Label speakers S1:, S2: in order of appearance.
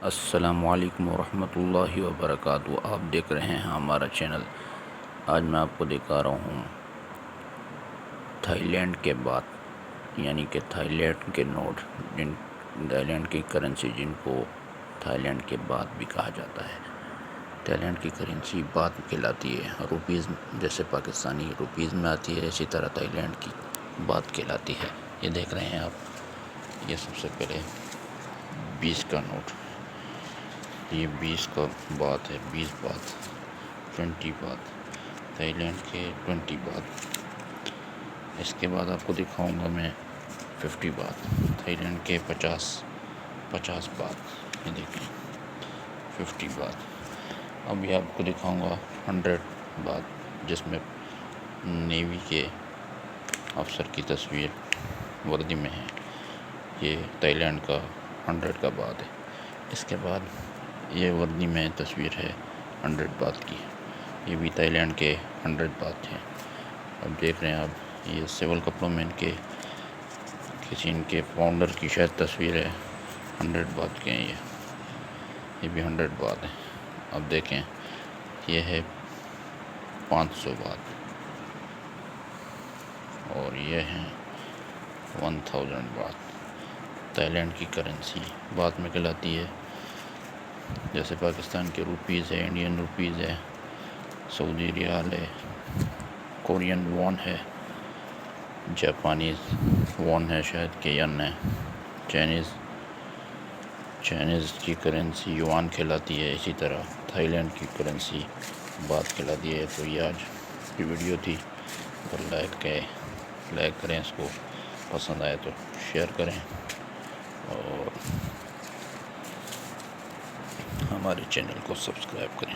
S1: السلام علیکم ورحمۃ اللہ وبرکاتہ۔ آپ دیکھ رہے ہیں ہمارا چینل۔ آج میں آپ کو دکھا رہا ہوں تھائی لینڈ کے بات، یعنی کہ تھائی لینڈ کے نوٹ، تھائی لینڈ کی کرنسی جن کو تھائی لینڈ کے بات بھی کہا جاتا ہے۔ تھائی لینڈ کی کرنسی بات کہلاتی ہے، روپیز جیسے پاکستانی روپیز میں آتی ہے، اسی طرح تھائی لینڈ کی بات کہلاتی ہے۔ یہ دیکھ رہے ہیں آپ، یہ سب سے پہلے 20 کا نوٹ، یہ 20 کا بات ہے، 20 بات، 20 بات، تھائی لینڈ کے 20 بات۔ اس کے بعد آپ کو دکھاؤں گا میں 50 بات، تھائی لینڈ کے 50 بات، یہ دیکھیں 50 بات۔ ابھی آپ کو دکھاؤں گا 100 بات، جس میں نیوی کے افسر کی تصویر وردی میں ہے۔ یہ تھائی لینڈ کا 100 کا بات ہے۔ اس کے بعد یہ وردی میں تصویر ہے 100 بات کی، یہ بھی تھائی لینڈ کے 100 بات ہیں۔ اب دیکھ رہے ہیں آپ، یہ سول کپڑوں میں ان کے فاؤنڈر کی شاید تصویر ہے، 100 بات کے ہیں یہ بھی 100 بات ہیں۔ اب دیکھیں، یہ ہے 500 بات، اور یہ ہیں 1000 بات۔ تھائی لینڈ کی کرنسی بات میں کہلاتی ہے، جیسے پاکستان کے روپیز ہے، انڈین روپیز ہے، سعودی ریال ہے، کورین وون ہے، جاپانیز وون ہے شاید کہ ین ہے، چائنیز کی کرنسی یوان کہلاتی ہے۔ اسی طرح تھائی لینڈ کی کرنسی بات کہلاتی ہے۔ تو یہ آج کی ویڈیو تھی، اور لائک کریں، اس کو پسند آئے تو شیئر کریں، اور ہمارے چینل کو سبسکرائب کریں۔